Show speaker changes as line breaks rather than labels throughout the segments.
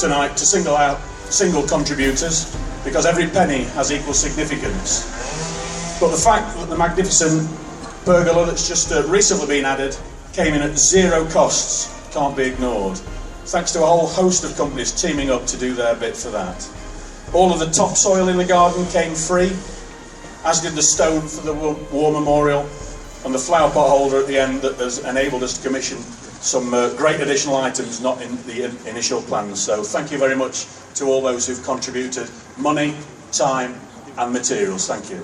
tonight to single out single contributors, because every penny has equal significance. But the fact that the magnificent pergola that's just recently been added came in at zero costs can't be ignored, thanks to a whole host of companies teaming up to do their bit for that. All of the topsoil in the garden came free, as did the stone for the war memorial and the flower pot holder at the end that has enabled us to commission some great additional items not in the initial plans. So thank you very much to all those who've contributed money, time and materials. Thank you.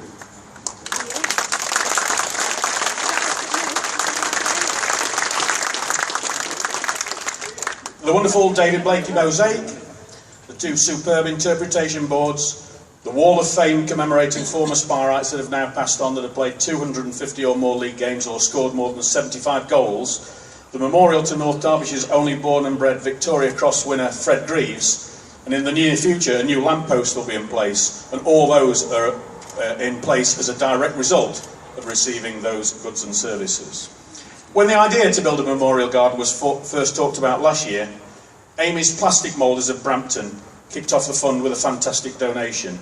The wonderful David Blakey mosaic, the two superb interpretation boards, the Wall of Fame commemorating former Spireites that have now passed on, that have played 250 or more league games or scored more than 75 goals, the memorial to North Derbyshire's only born and bred Victoria Cross winner Fred Greaves, and in the near future a new lamppost will be in place, and all those are in place as a direct result of receiving those goods and services. When the idea to build a memorial garden was first talked about last year, Amy's Plastic Moulders of Brampton kicked off the fund with a fantastic donation,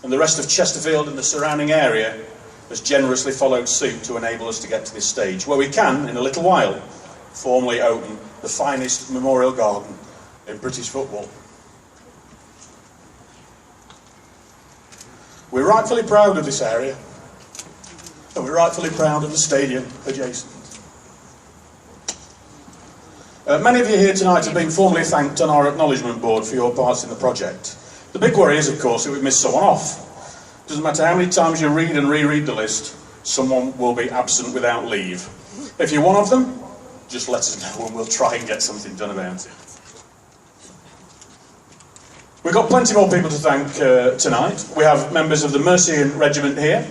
and the rest of Chesterfield and the surrounding area has generously followed suit to enable us to get to this stage, where we can, in a little while, formally open the finest memorial garden in British football. We're rightfully proud of this area, and we're rightfully proud of the stadium adjacent. Many of you here tonight have been formally thanked on our acknowledgement board for your parts in the project. The big worry is, of course, that we've missed someone off. Doesn't matter how many times you read and reread the list, someone will be absent without leave. If you're one of them, just let us know and we'll try and get something done about it. We've got plenty more people to thank tonight. We have members of the Mercian Regiment here,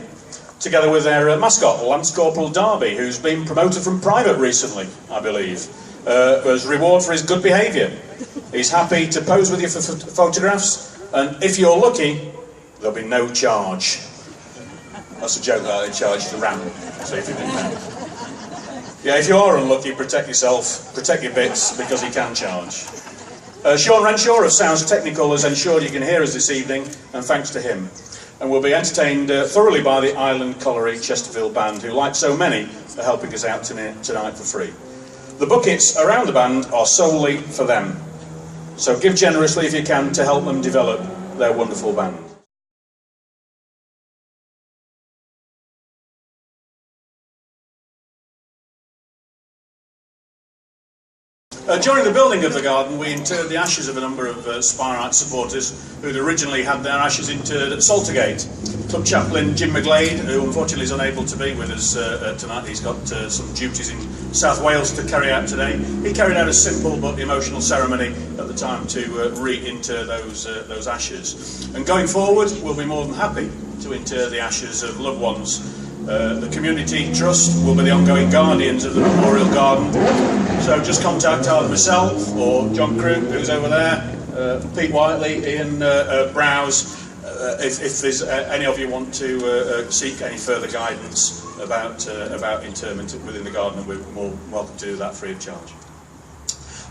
together with their mascot, Lance Corporal Darby, who's been promoted from private recently, I believe. As reward for his good behaviour. He's happy to pose with you for photographs, and if you're lucky, there'll be no charge. That's a joke that they charge the RAM, so if you didn't know. Yeah, if you are unlucky, protect yourself, protect your bits, because he can charge. Sean Renshaw of Sounds Technical has ensured you can hear us this evening, and thanks to him. And we'll be entertained thoroughly by the Island Colliery Chesterfield Band, who, like so many, are helping us out tonight for free. The buckets around the band are solely for them, so give generously if you can to help them develop their wonderful band. During the building of the garden, we interred the ashes of a number of Spireite supporters who'd originally had their ashes interred at Saltergate. Club chaplain Jim McGlade, who unfortunately is unable to be with us tonight, he's got some duties in South Wales to carry out today. He carried out a simple but emotional ceremony at the time to re-inter those ashes. And going forward, we'll be more than happy to inter the ashes of loved ones. The Community Trust will be the ongoing guardians of the Memorial Garden, so just contact either myself or John Crook, who's over there, Pete Whiteley, Ian Browse, if there's any of you want to seek any further guidance about interment within the garden, we're more welcome to do that free of charge.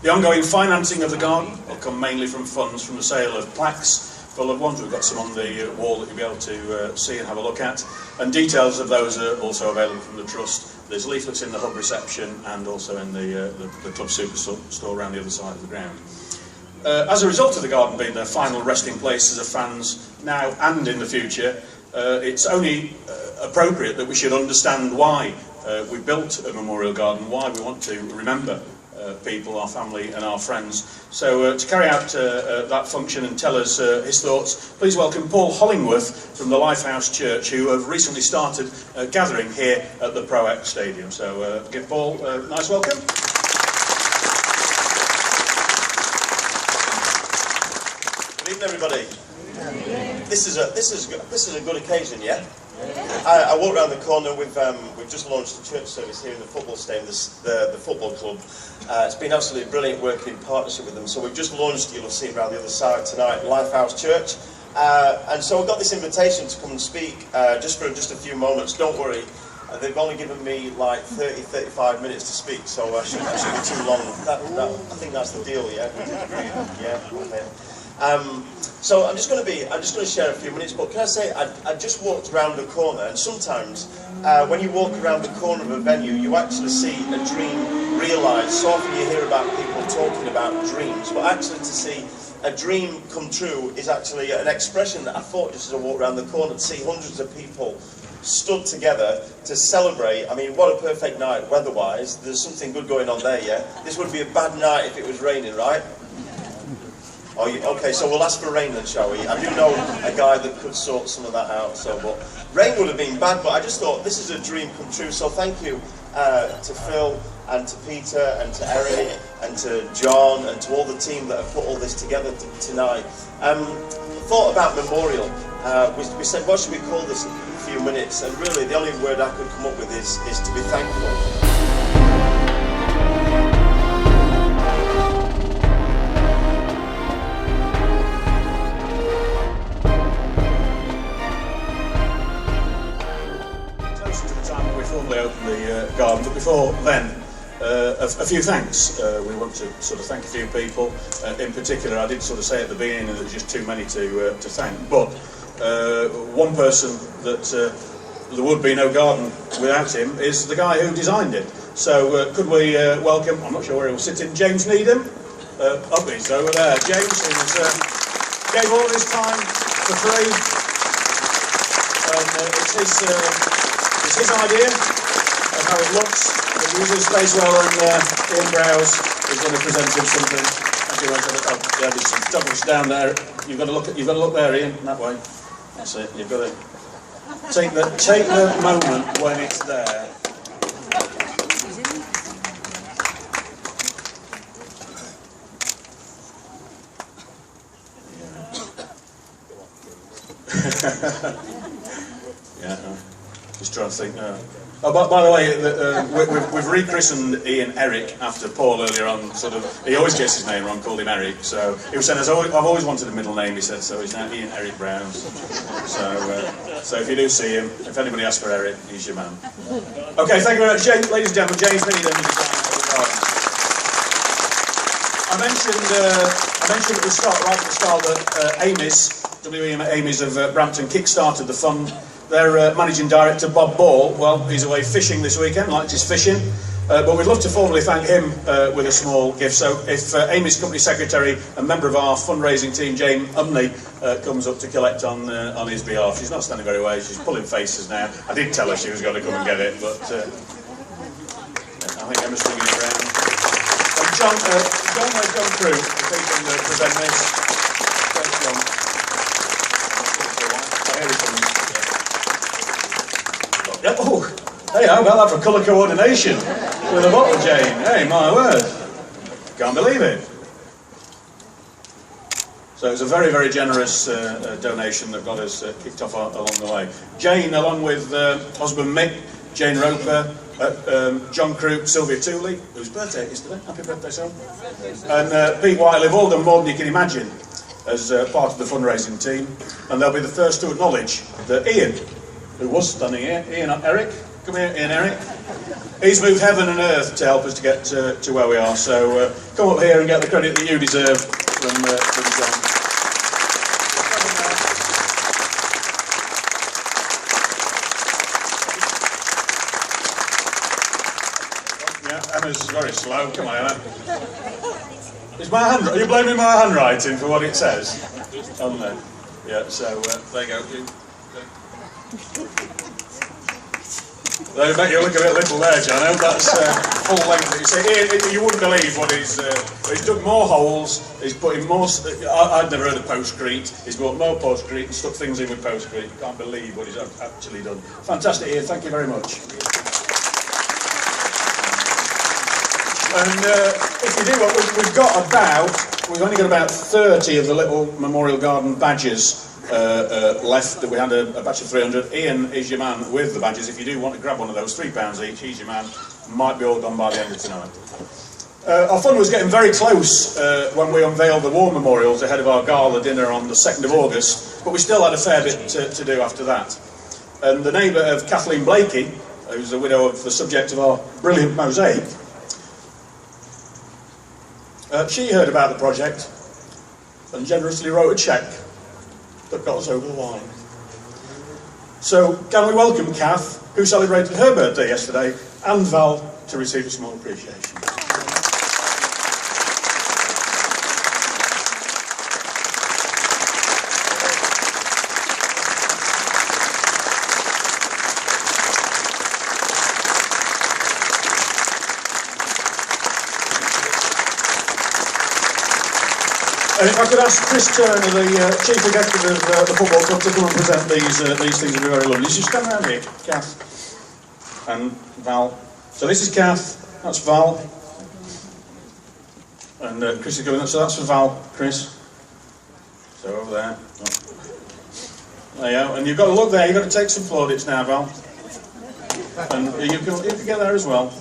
The ongoing financing of the garden will come mainly from funds from the sale of plaques for loved ones. We've got some on the wall that you'll be able to see and have a look at, and details of those are also available from the Trust. There's leaflets in the hub reception and also in the Club Superstore around the other side of the ground. As a result of the garden being their final resting places of fans now and in the future, it's only appropriate that we should understand why we built a memorial garden, why we want to remember people, our family and our friends. So to carry out that function and tell us his thoughts, please welcome Paul Hollingworth from the Lifehouse Church, who have recently started gathering here at the Proact Stadium. So give Paul a nice welcome.
Good evening, everybody. This is a good occasion, yeah. I walked around the corner. We've just launched a church service here in the football stadium, the football club. It's been absolutely brilliant working in partnership with them. So we've just launched, you'll see around the other side tonight, Lifehouse Church. And so I got this invitation to come and speak just for a few moments. Don't worry, they've only given me like 35 minutes to speak, so I shouldn't be too long. I think that's the deal, yeah? Yeah, okay. So I'm just going to share a few minutes, but can I say, I just walked around the corner, and sometimes when you walk around the corner of a venue, you actually see a dream realised. So often you hear about people talking about dreams, but actually to see a dream come true is actually an expression that I thought just as I walked around the corner, to see hundreds of people stood together to celebrate. I mean, what a perfect night weather-wise. There's something good going on there, yeah? This would be a bad night if it was raining, right? Oh, okay, so we'll ask for rain then, shall we? I do know a guy that could sort some of that out, so, but rain would have been bad, but I just thought this is a dream come true, so thank you to Phil and to Peter and to Eric and to John and to all the team that have put all this together tonight. Thought about memorial. We said, what should we call this in a few minutes? And really, the only word I could come up with is to be thankful.
Open the garden, but before then, a few thanks. We want to sort of thank a few people. In particular, I did sort of say at the beginning that there's just too many to thank, but one person that there would be no garden without him is the guy who designed it. So could we welcome, I'm not sure where he was sitting, James Needham? Up he's over there. James, who gave all his time for free. It's his idea of how it looks. If you use his space well, and Ian Browse is going to present him something. Actually, yeah, there's some topics down there. You've got to look there, Ian, that way. That's it. You've got to take the moment when it's there. Yeah. Just trying to think. Oh, by the way, we've rechristened Ian Eric after Paul earlier on. Sort of, he always gets his name wrong. Called him Eric. So he was saying, I've always wanted a middle name. He said, so he's now Ian Eric Browns. So if you do see him, if anybody asks for Eric, he's your man. Okay, thank you very much, James, ladies and gentlemen. James Needham, I mentioned at the start, right at the start, that Amy's of Brampton kick-started the fund. Their managing director, Bob Ball, well, he's away fishing this weekend, likes his fishing, but we'd love to formally thank him with a small gift. So if Amy's company secretary and member of our fundraising team, Jane Umney, comes up to collect on his behalf. She's not standing very well, she's pulling faces now. I did tell her she was going to come and get it, but I think Emma's swinging it around. And John Crew, if he can present this. Thanks, John. Here he comes. Oh, hey, how about that for colour coordination with a bottle, Jane? Hey, my word. Can't believe it. So it was a very, very generous donation that got us kicked off along the way. Jane, along with husband Mick, Jane Roper, John Croup, Sylvia Tooley, whose birthday it is today. Happy birthday, Sal. And Pete Whiteley have all done more than you can imagine as part of the fundraising team. And they'll be the first to acknowledge that Ian, who was standing here, Eric, come here, Ian Eric. He's moved heaven and earth to help us to get to where we are. So come up here and get the credit that you deserve from John. Yeah, Emma's very slow. Come on, Emma. Are you blaming my handwriting for what it says on there? Yeah. So there you go. They make you look a bit little there, John. I hope that's full length. You see, you wouldn't believe what he's dug more holes. He's put in more. I'd never heard of postcrete. He's brought more postcrete and stuck things in with postcrete. You can't believe what he's actually done. Fantastic, Ian. Thank you very much. And if you do, we've only got about 30 of the little Memorial Garden badges left. That we had a batch of 300. Ian is your man with the badges. If you do want to grab one of those, £3 each, he's your man. Might be all done by the end of tonight. Our fund was getting very close when we unveiled the war memorials ahead of our gala dinner on the 2nd of August, but we still had a fair bit to do after that. And the neighbour of Kathleen Blakey, who's the widow of the subject of our brilliant mosaic, she heard about the project and generously wrote a cheque that got us over the line. So can we welcome Kath, who celebrated her birthday yesterday, and Val to receive a small appreciation. And if I could ask Chris Turner, the Chief Executive of the Football Club, to come and present these things, would be very lovely. Just come around here, Kath and Val. So this is Kath, that's Val. And Chris is going, so that's for Val, Chris. So over there. There you go. And you've got to look there, you've got to take some plaudits now, Val. And you can get there as well.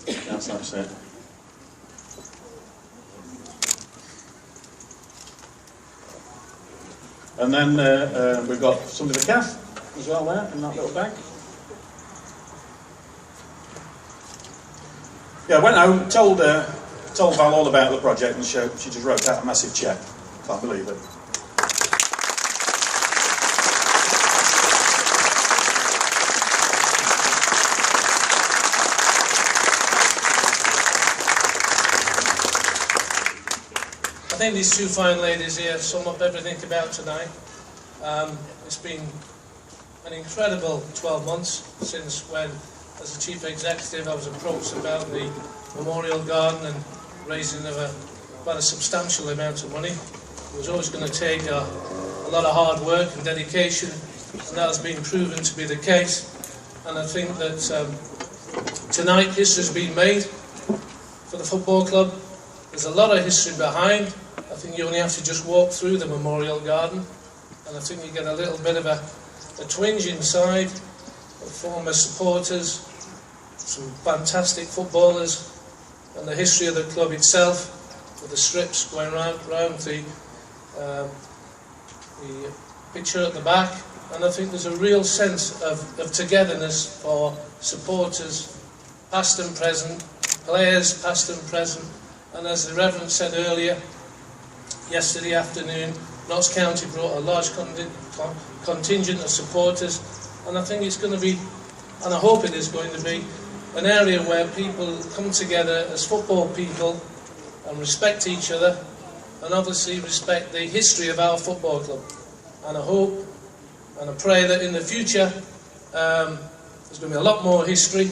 That's it. And then we've got something for Kath as well there in that little bag. Yeah, I went home, told Val all about the project, and she just wrote out a massive cheque. Can't believe it.
I think these two fine ladies here sum up everything about tonight. It's been an incredible 12 months since when, as a chief executive, I was approached about the memorial garden and raising of quite a substantial amount of money. It was always going to take a lot of hard work and dedication, and that has been proven to be the case. And I think that tonight history has been made for the football club. There's a lot of history behind. I think you only have to just walk through the memorial garden, and I think you get a little bit of a twinge inside of former supporters, some fantastic footballers, and the history of the club itself, with the strips going round the picture at the back. And I think there's a real sense of togetherness for supporters, past and present, players past and present. And as the Reverend said earlier, yesterday afternoon, Notts County brought a large contingent of supporters, and I think it's going to be, and I hope it is going to be, an area where people come together as football people and respect each other, and obviously respect the history of our football club. And I hope and I pray that in the future there's going to be a lot more history,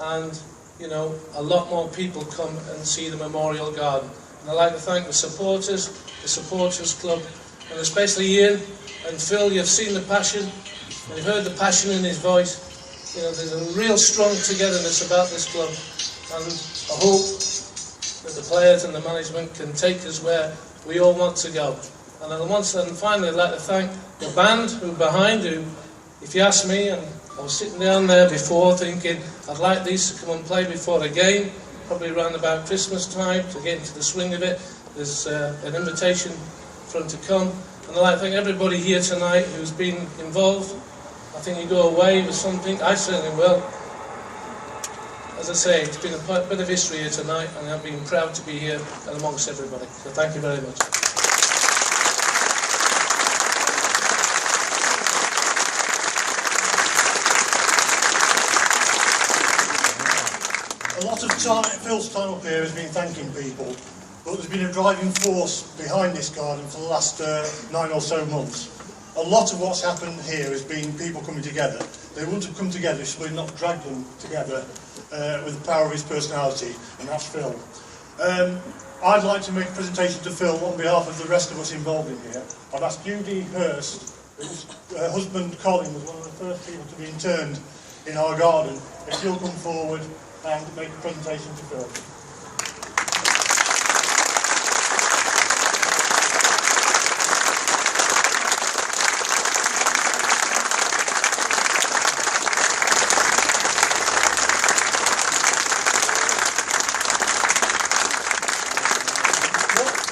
and a lot more people come and see the memorial garden. And I'd like to thank the supporters club, and especially Ian and Phil. You've seen the passion, and you've heard the passion in his voice. There's a real strong togetherness about this club, and I hope that the players and the management can take us where we all want to go. And finally, I'd like to thank the band who if you ask me, and I was sitting down there before thinking I'd like these to come and play before a game, probably around about Christmas time, to get into the swing of it. There's an invitation for them to come, and I'd like to thank everybody here tonight who's been involved. I think you go away with something. I certainly will. As I say, it's been a bit of history here tonight, and I've been proud to be here and amongst everybody. So thank you very much.
A lot of time, Phil's time up here has been thanking people, but there's been a driving force behind this garden for the last 9 or so months. A lot of what's happened here has been people coming together. They wouldn't have come together if we'd not dragged them together with the power of his personality, and that's Phil. I'd like to make a presentation to Phil on behalf of the rest of us involved in here. I've asked Judy Hurst, whose husband Colin was one of the first people to be interned in our garden, if she'll come forward and make a presentation to Phil.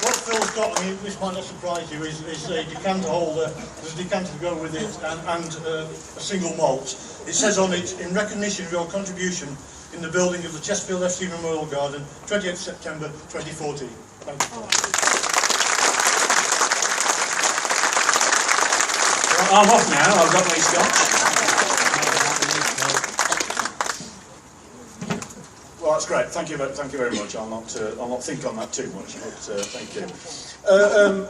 What Phil's got, I mean, this might not surprise you, is a decanter holder. There's a decanter to go with it, and a single malt. It says on it, in recognition of your contribution in the building of the Chesterfield FC Memorial Garden, 28th September 2014. Thank you.
Well, I'm off now. I've got my scotch. Well, that's great. Thank you very much. I'll not think on that too much, but thank you.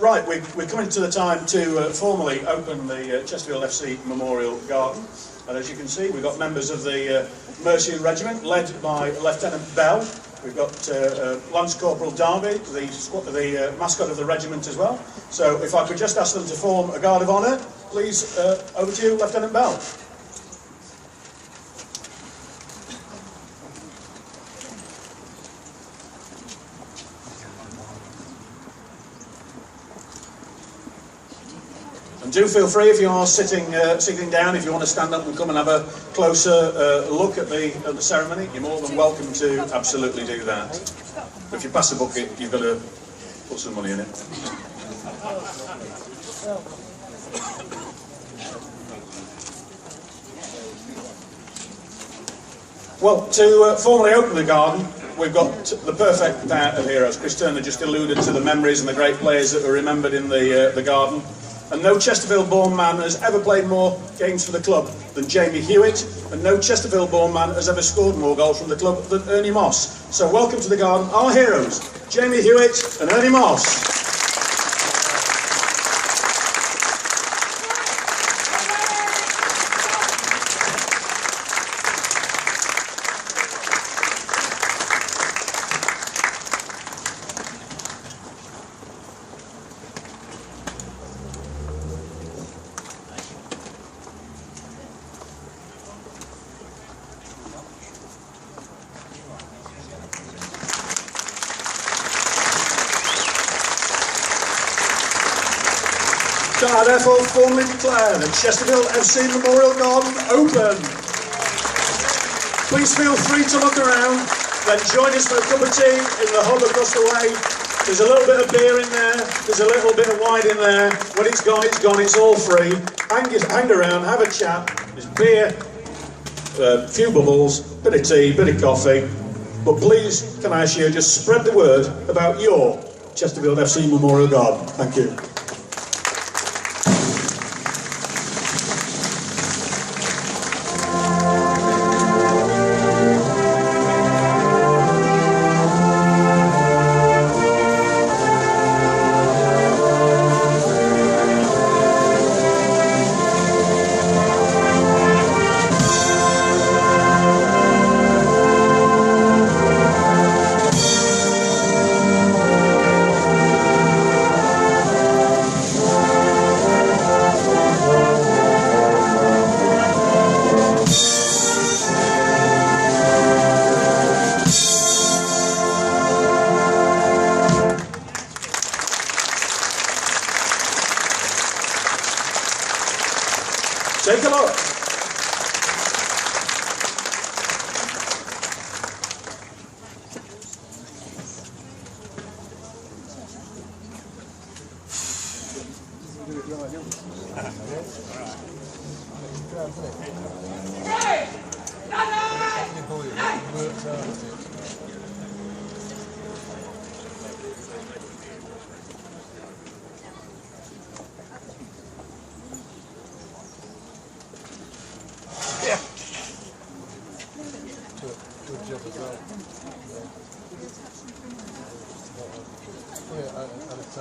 Right, we're coming to the time to formally open the Chesterfield FC Memorial Garden. And as you can see, we've got members of the Mercian Regiment, led by Lieutenant Bell. We've got Lance Corporal Darby, the mascot of the regiment as well. So if I could just ask them to form a guard of honour, please, over to you, Lieutenant Bell. And do feel free, if you are sitting down, if you want to stand up and come and have a closer look at the ceremony, you're more than welcome to absolutely do that. But if you pass a bucket, you've got to put some money in it. Well, to formally open the garden, we've got the perfect pair of heroes. Chris Turner just alluded to the memories and the great players that were remembered in the garden. And no Chesterfield-born man has ever played more games for the club than Jamie Hewitt, and no Chesterfield-born man has ever scored more goals from the club than Ernie Moss. So welcome to the garden, our heroes, Jamie Hewitt and Ernie Moss. So I therefore formally declare the Chesterfield FC Memorial Garden open. Please feel free to look around, then join us for a cup of tea in the hub across the way. There's a little bit of beer in there, there's a little bit of wine in there. When it's gone, it's all free. Hang around, have a chat. There's beer, a few bubbles, bit of tea, bit of coffee. But please, can I ask you, just spread the word about your Chesterfield FC Memorial Garden. Thank you. Take a look.
Good job as well. Yeah, and it's